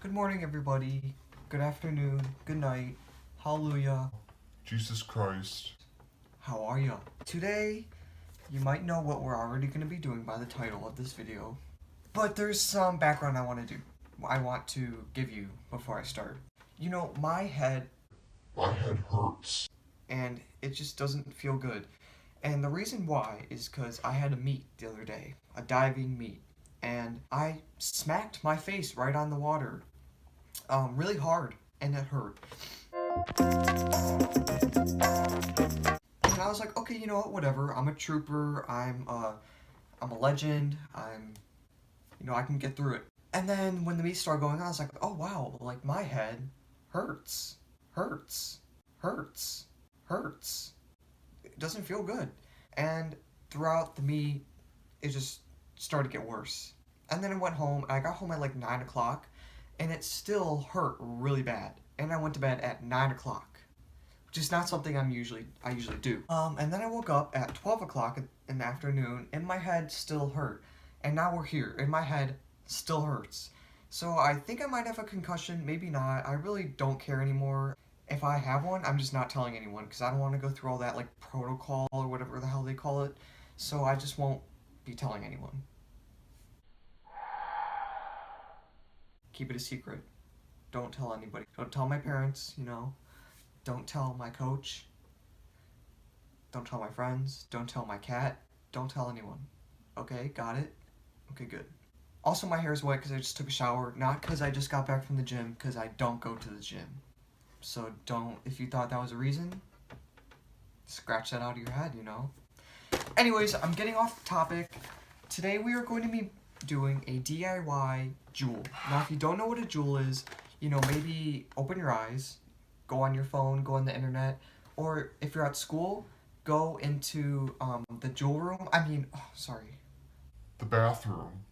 Good morning, everybody. Good afternoon. Good night. Hallelujah. Jesus Christ. How are ya? Today, you might know what we're already going to be doing by the title of this video. But there's some background I want to give you before I start. You know, my head Hurts. and it just doesn't feel good. And the reason why is because I had a meet the other day, a diving meet, and I smacked my face right on the water, really hard, and it hurt. And I was like, okay, you know what, whatever. I'm a trooper. I'm a legend. I can get through it. And then when the meet started going on, I was like, oh wow, like my head hurts, hurts, hurts, hurts. It doesn't feel good. And throughout the meet, it just started to get worse. And then I went home, and I got home at like 9 o'clock, and it still hurt really bad. And I went to bed at 9 o'clock, which is not something I usually do. And then I woke up at 12 o'clock in the afternoon, and my head still hurt. And now we're here, and my head still hurts. So I think I might have a concussion, maybe not. I really don't care anymore. If I have one, I'm just not telling anyone, because I don't want to go through all that, like, protocol or whatever the hell they call it. So I just won't be telling anyone. Keep it a secret. Don't tell anybody. Don't tell my parents, Don't tell my coach. Don't tell my friends. Don't tell my cat. Don't tell anyone. Okay, got it? Okay, good. Also, my hair is wet because I just took a shower, not because I just got back from the gym, because I don't go to the gym. So if you thought that was a reason, scratch that out of your head, Anyways, I'm getting off topic. Today we are going to be doing a DIY JUUL. Now, if you don't know what a JUUL is, maybe open your eyes, go on your phone, go on the internet, or if you're at school, go into the JUUL room. The bathroom.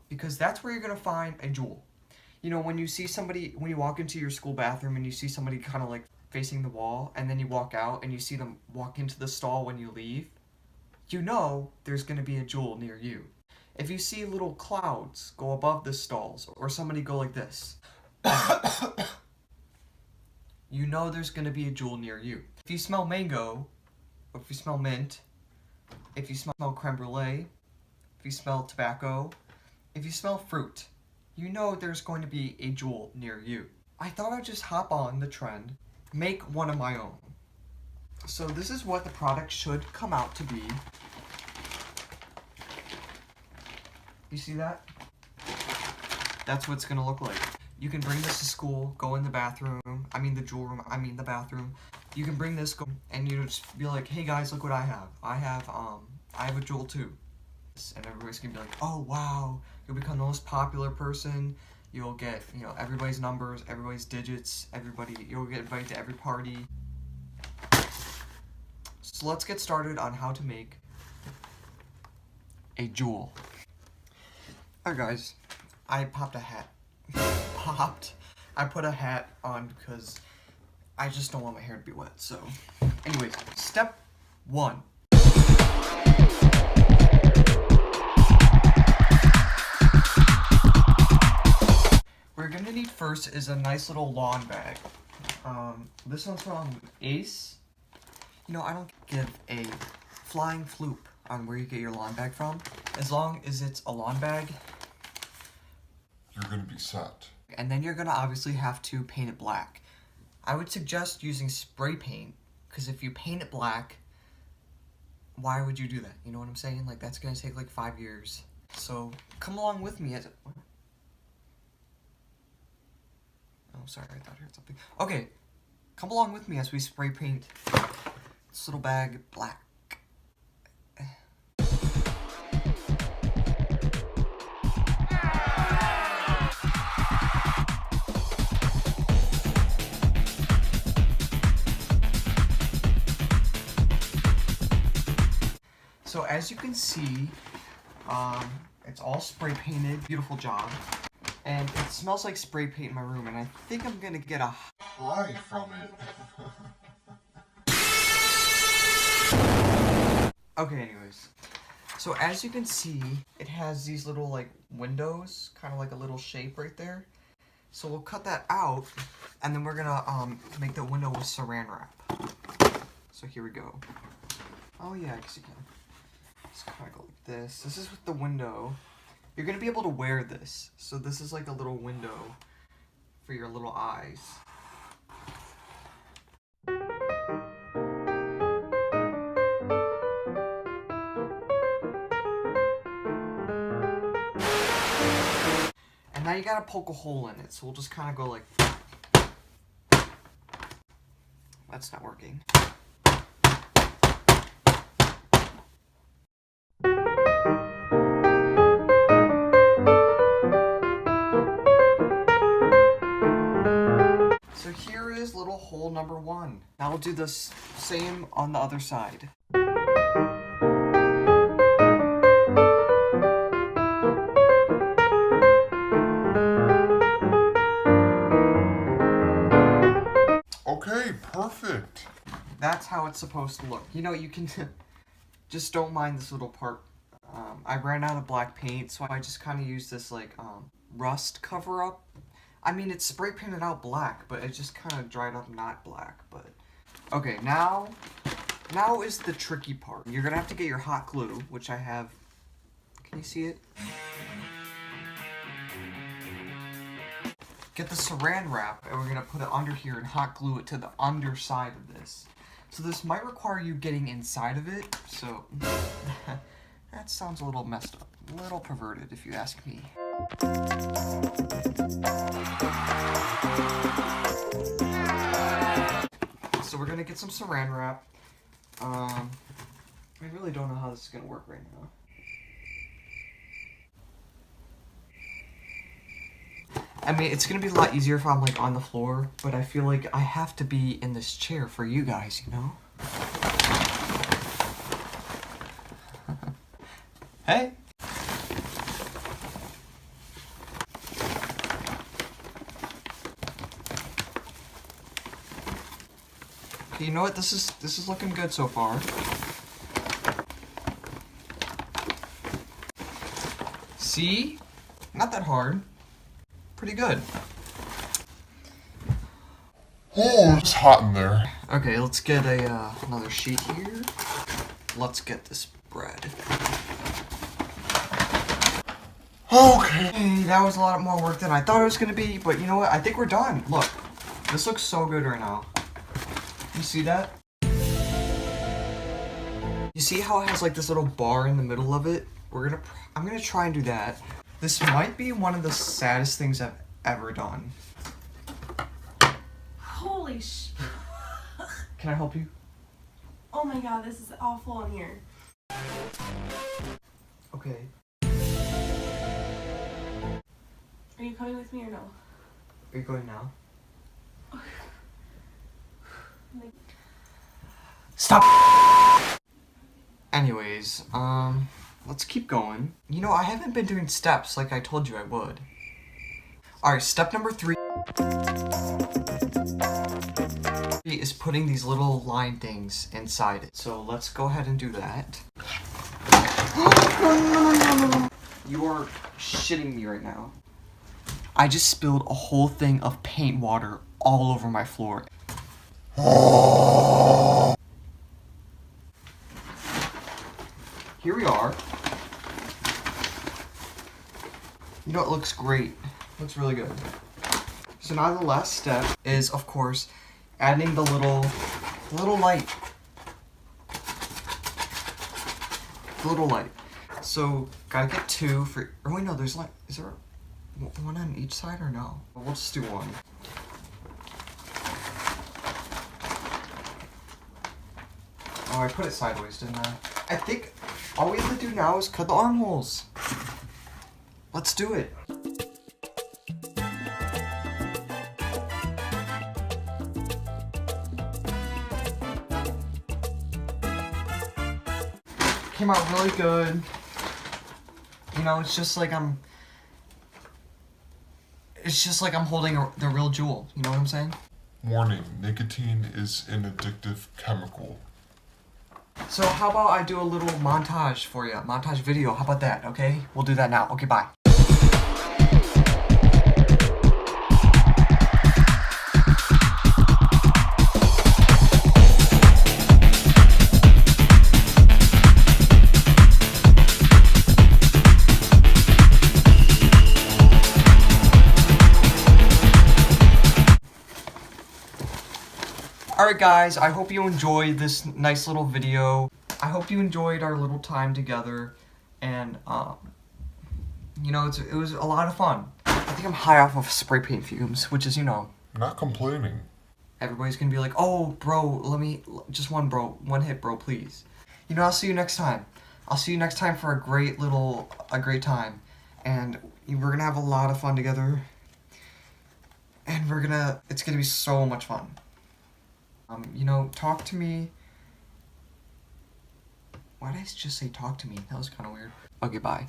Because that's where you're gonna find a JUUL. When you walk into your school bathroom and you see somebody kind of like facing the wall, and then you walk out and you see them walk into the stall when you leave, there's gonna be a JUUL near you. If you see little clouds go above the stalls, or somebody go like this, there's gonna be a JUUL near you. If you smell mango, or if you smell mint, if you smell creme brulee, if you smell tobacco, if you smell fruit, there's going to be a JUUL near you. I thought I'd just hop on the trend, make one of my own. So this is what the product should come out to be. You see that? That's what it's gonna look like. You can bring this to school, go in the bathroom, the JUUL room, the bathroom. You can bring this, and just be like, hey guys, look what I have. I have a JUUL too. And everybody's gonna be like, oh wow, you'll become the most popular person. You'll get, everybody's numbers, everybody's digits, you'll get invited to every party. So let's get started on how to make a JUUL. Alright guys, I popped a hat. I put a hat on because I just don't want my hair to be wet. So, anyways, step 1. We're gonna need first is a nice little lawn bag. This one's from Ace. I don't give a flying floop on where you get your lawn bag from. As long as it's a lawn bag, You're gonna be set. and then you're gonna obviously have to paint it black. I would suggest using spray paint, because if you paint it black, why would you do that? You know what I'm saying? Like, that's gonna take like 5 years. So come along with me as it. Oh, sorry, I thought I heard something. Okay, come along with me as we spray paint this little bag black. So as you can see, it's all spray painted. Beautiful job. And it smells like spray paint in my room, and I think I'm gonna get a High from it. Okay, anyways. So as you can see, it has these little like windows, kind of like a little shape right there. So we'll cut that out, and then we're gonna make the window with saran wrap. So here we go. Oh yeah, I guess you can. Just kind of go like this. This is with the window. You're gonna be able to wear this. So this is like a little window for your little eyes. And now you gotta poke a hole in it. So we'll just kind of go like. That's not working. So here is little hole number 1. Now we'll do the same on the other side. Okay, perfect. That's how it's supposed to look. You know, you can just don't mind this little part. I ran out of black paint, so I just kind of used this like rust cover up. I mean, it's spray painted out black, but it just kind of dried up not black. But okay, now is the tricky part. You're gonna have to get your hot glue, which I have. Can you see it? Get the saran wrap, and we're gonna put it under here and hot glue it to the underside of this. So this might require you getting inside of it, so that sounds a little messed up, a little perverted if you ask me. So we're gonna get some saran wrap. I really don't know how this is gonna work right now. I mean, it's gonna be a lot easier if I'm like on the floor, but I feel like I have to be in this chair for you guys, you know? Hey! Okay, you know what? This is looking good so far. See? Not that hard. Pretty good. Oh, it's hot in there. Okay, let's get another sheet here. Let's get this bread. Okay. Hey, that was a lot more work than I thought it was gonna be, but you know what? I think we're done. Look, this looks so good right now. You see that? You see how it has like this little bar in the middle of it? I'm gonna try and do that. This might be one of the saddest things I've ever done. Holy sh... Can I help you? Oh my god, this is awful in here. Okay. Are you coming with me or no? Are you going now? Stop! Anyways, let's keep going. You know, I haven't been doing steps like I told you I would. Alright, step number 3 is putting these little line things inside it. So let's go ahead and do that. No. You are shitting me right now. I just spilled a whole thing of paint water all over my floor. Here we are. You know, it looks great. Looks really good. So now the last step is, of course, adding the little light. The little light. So, gotta get 2 for, or wait, no, there's like, is there one on each side or no? We'll just do 1. Oh, I put it sideways, didn't I? I think all we have to do now is cut the armholes. Let's do it. Came out really good. You know, it's just like I'm holding the real jewel. You know what I'm saying? Warning, nicotine is an addictive chemical. So how about I do a little montage for you? Montage video, how about that, okay? We'll do that now. Okay, bye. Alright guys, I hope you enjoyed this nice little video. I hope you enjoyed our little time together. And, you know, it was a lot of fun. I think I'm high off of spray paint fumes, which is, you know. Not complaining. Everybody's gonna be like, oh, bro, just one hit, bro, please. You know, I'll see you next time. I'll see you next time for a great time. And we're gonna have a lot of fun together. And it's gonna be so much fun. You know, talk to me. Why did I just say talk to me? That was kind of weird. Okay, bye.